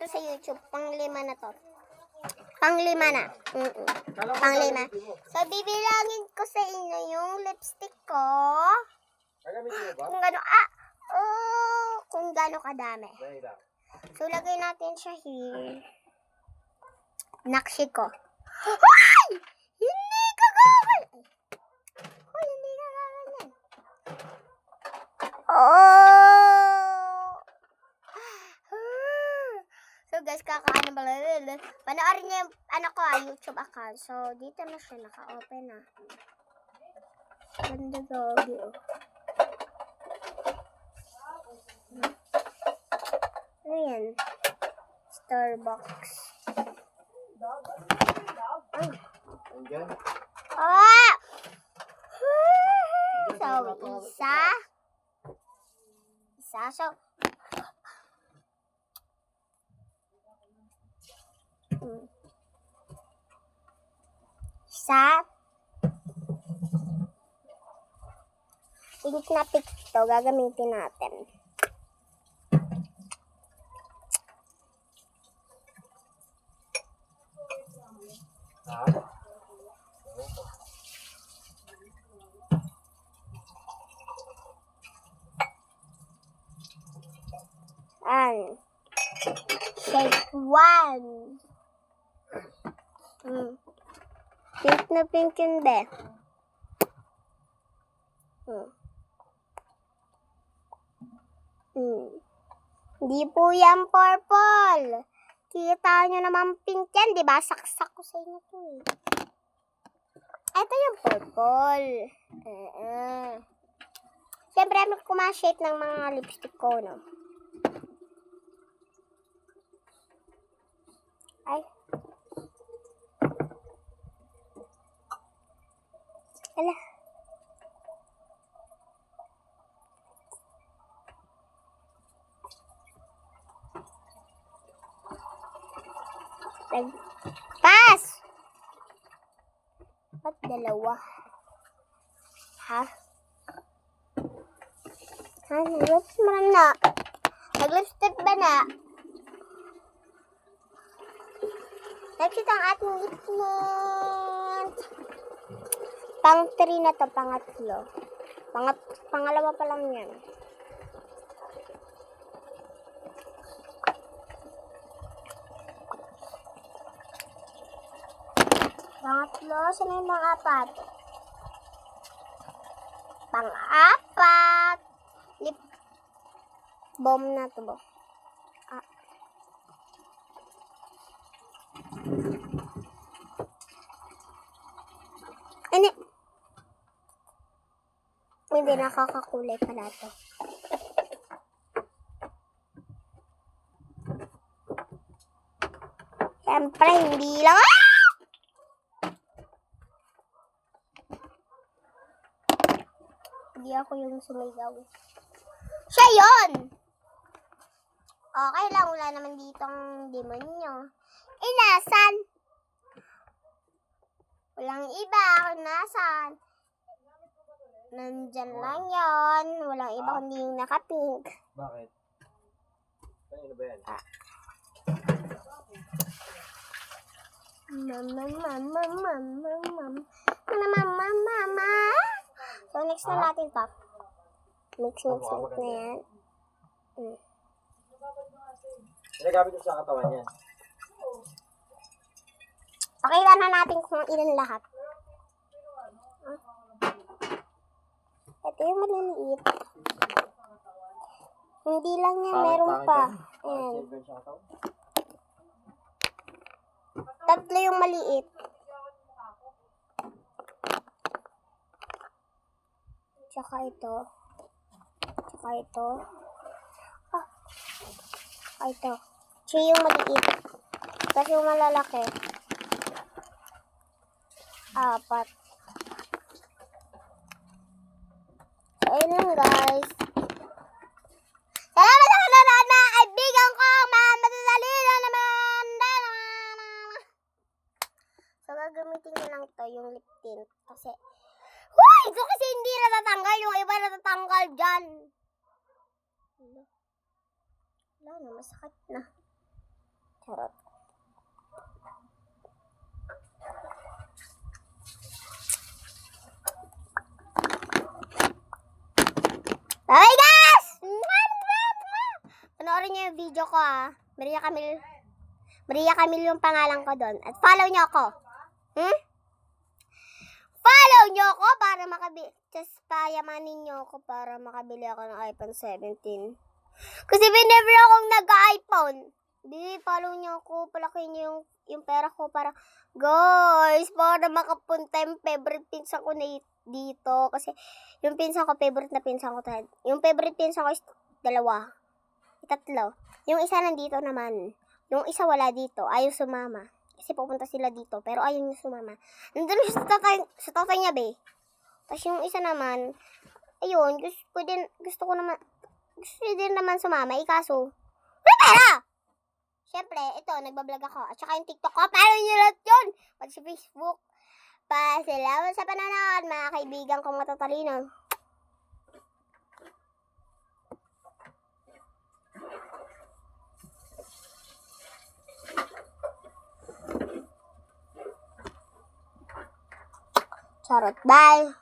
to sa YouTube. Pang-5 na to. Pang-5 na. Pang-5. So, bibilangin ko sa inyo yung lipstick ko. Kung gaano kadami. So, lagay natin siya here. Nakshi ko. Hoy! Hindi ka gagawin! Hoy, hindi ka gagawin. So, guys, kakaano ba? Panoorin niyo yung YouTube account. So, dito na siya naka-open na. Ganda gogi, oh. Ano yan? Starbucks. Ay. Ah! So, isa. So, isa. Pink na pink to. Gagamitin natin. And shake 1. Pink na pink yun, be. Hindi po yan purple. Kita nyo naman pink yan, di ba? Saksak ko sa inyo to eh. Ito yung purple. Siyempre, kumashade ng mga lipstick ko, no? Ay. Ala. Pass! Ba't dalawa? Ha? Nag-lips mo na. Nag-lipstick ba na? Next ang ating lip tint. Pang 3 na to, pangatlo. Pangalawa pa lang yan. Pangatlo, saan yung pang-apat? Pang-apat. Lip balm na to ba? Hindi, nakakakulay pala to. Siyempre, hindi lang. Hindi ako yung sumigaw. Siya yun! Okay lang, wala naman ditong demonyo. Nasan? Walang iba, kung nasan. Nandyan lang yon. Walang iba kundi yung naka-pink. Bakit? Ano ba yan? Mama. So, next na natin to. Mix na yan. Ginagamit ko sa katawan yan. Pakita na natin kung ilan lahat. Ito yung maliliit. Hindi lang yan, meron pa. Ayan. 3 yung maliit. Tsaka ito. Tsaka ito. Ito. 3 yung maliit. Tapos yung malalaki. 4. So, ayun lang guys. Salamat sa kanonood mga kaibigan ko. Madadali lang naman. So, gagamitin ko lang to yung lip tint. Kasi, ito kasi hindi natatanggal. Yung iba natatanggal dyan. Wala na, masakit na. Charot. Bye guys! Panoorin niyo yung video ko Maria Camille yung pangalan ko doon. At follow niyo ako. Follow niyo ako para payamanin niyo ako para makabili ako ng iPhone 17. Kasi never akong nag-iPhone. Follow niyo ako, palakihin niyo yung pera ko para, guys, para makapunta yung favorite pinsan ko na dito. Kasi yung pinsan ko, favorite na pinsan ko. Yung favorite pinsan ko is 2. 3. Yung isa nandito naman. Yung isa wala dito. Ayaw sumama. Kasi pupunta sila dito. Pero ayaw niya sumama. Nandun siya sa tatay niya, be. Tapos yung isa naman, ayun, gusto din naman sumama. Ikaso, may pera! Siyempre, ito, nagbablog ako. At saka yung TikTok ko, paano nyo lahat yun? Pag sa Facebook. Salamat sa panonood, mga kaibigan kong matatalino. Charot, bye!